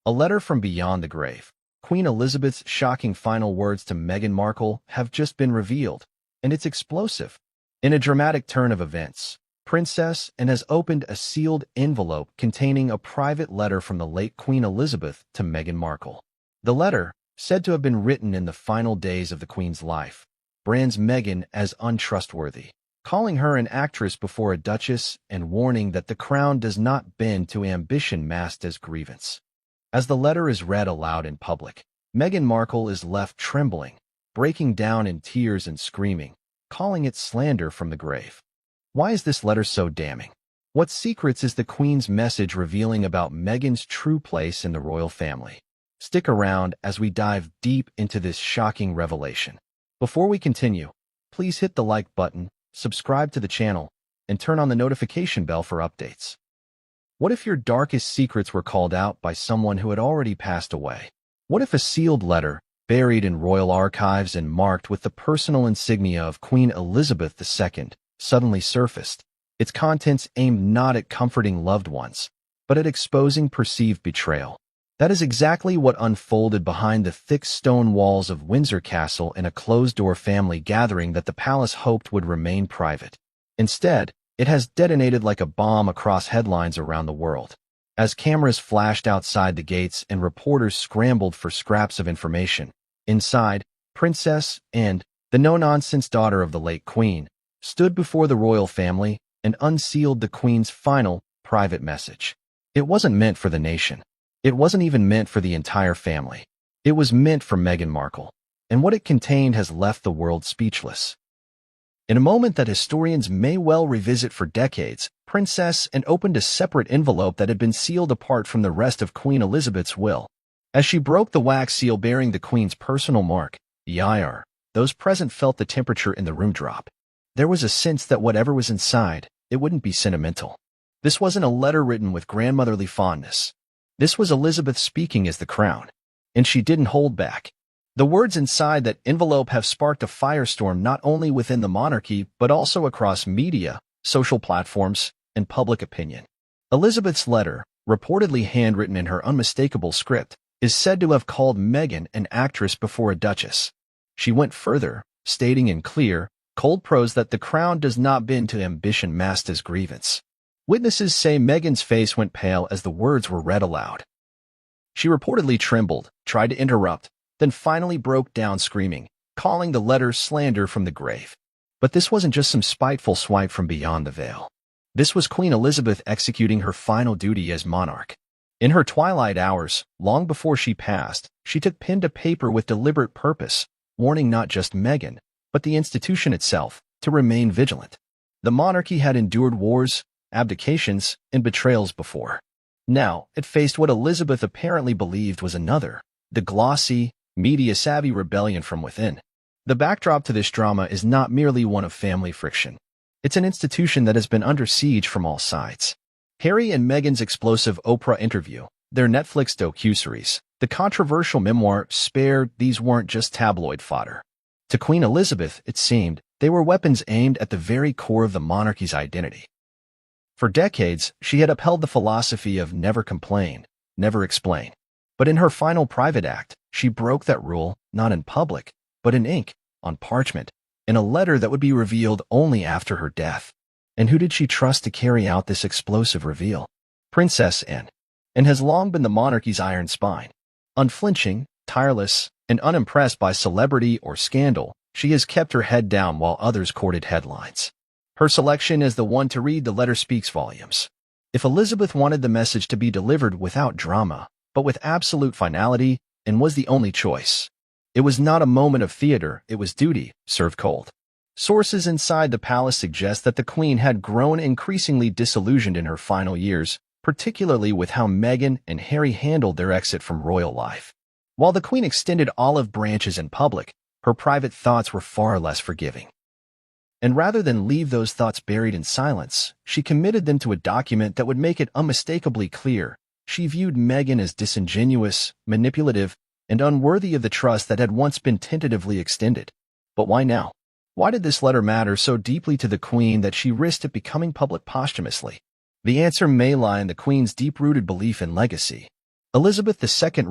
A letter from beyond the grave. Queen Elizabeth's shocking final words to Meghan Markle have just been revealed, and it's explosive. In a dramatic turn of events, Princess Anne has opened a sealed envelope containing a private letter from the late Queen Elizabeth to Meghan Markle. The letter, said to have been written in the final days of the Queen's life, brands Meghan as untrustworthy, calling her an actress before a duchess and warning that the crown does not bend to ambition masked as grievance. As the letter is read aloud in public, Meghan Markle is left trembling, breaking down in tears and screaming, calling it slander from the grave. Why is this letter so damning? What secrets is the Queen's message revealing about Meghan's true place in the royal family? Stick around as we dive deep into this shocking revelation. Before we continue, please hit the like button, subscribe to the channel, and turn on the notification bell for updates. What if your darkest secrets were called out by someone who had already passed away? What if a sealed letter, buried in royal archives and marked with the personal insignia of Queen Elizabeth II, suddenly surfaced, its contents aimed not at comforting loved ones, but at exposing perceived betrayal? That is exactly what unfolded behind the thick stone walls of Windsor Castle in a closed-door family gathering that the palace hoped would remain private. Instead, it has detonated like a bomb across headlines around the world. As cameras flashed outside the gates and reporters scrambled for scraps of information, inside, Princess Anne, the no-nonsense daughter of the late Queen, stood before the royal family and unsealed the Queen's final, private message. It wasn't meant for the nation. It wasn't even meant for the entire family. It was meant for Meghan Markle, and what it contained has left the world speechless. In a moment that historians may well revisit for decades, Princess Anne opened a separate envelope that had been sealed apart from the rest of Queen Elizabeth's will. As she broke the wax seal bearing the Queen's personal mark, EIR, those present felt the temperature in the room drop. There was a sense that whatever was inside, it wouldn't be sentimental. This wasn't a letter written with grandmotherly fondness. This was Elizabeth speaking as the crown, and she didn't hold back. The words inside that envelope have sparked a firestorm not only within the monarchy but also across media, social platforms, and public opinion. Elizabeth's letter, reportedly handwritten in her unmistakable script, is said to have called Meghan an actress before a duchess. She went further, stating in clear, cold prose that the crown does not bend to ambition masked as grievance. Witnesses say Meghan's face went pale as the words were read aloud. She reportedly trembled, tried to interrupt, then finally broke down screaming, calling the letter slander from the grave. But this wasn't just some spiteful swipe from beyond the veil. This was Queen Elizabeth executing her final duty as monarch. In her twilight hours, long before she passed, she took pen to paper with deliberate purpose, warning not just Meghan, but the institution itself, to remain vigilant. The monarchy had endured wars, abdications, and betrayals before. Now, it faced what Elizabeth apparently believed was another, the glossy, media-savvy rebellion from within. The backdrop to this drama is not merely one of family friction. It's an institution that has been under siege from all sides. Harry and Meghan's explosive Oprah interview, their Netflix docuseries, the controversial memoir Spared, these weren't just tabloid fodder. To Queen Elizabeth, it seemed, they were weapons aimed at the very core of the monarchy's identity. For decades, she had upheld the philosophy of never complain, never explain. But in her final private act, she broke that rule, not in public, but in ink, on parchment, in a letter that would be revealed only after her death. And who did she trust to carry out this explosive reveal? Princess Anne. And has long been the monarchy's iron spine. Unflinching, tireless, and unimpressed by celebrity or scandal, she has kept her head down while others courted headlines. Her selection as the one to read the letter speaks volumes. If Elizabeth wanted the message to be delivered without drama, but with absolute finality, and was the only choice. It was not a moment of theater, it was duty, served cold. Sources inside the palace suggest that the Queen had grown increasingly disillusioned in her final years, particularly with how Meghan and Harry handled their exit from royal life. While the Queen extended olive branches in public, her private thoughts were far less forgiving. And rather than leave those thoughts buried in silence, she committed them to a document that would make it unmistakably clear. She viewed Meghan as disingenuous, manipulative, and unworthy of the trust that had once been tentatively extended. But why now? Why did this letter matter so deeply to the Queen that she risked it becoming public posthumously? The answer may lie in the Queen's deep-rooted belief in legacy. Elizabeth II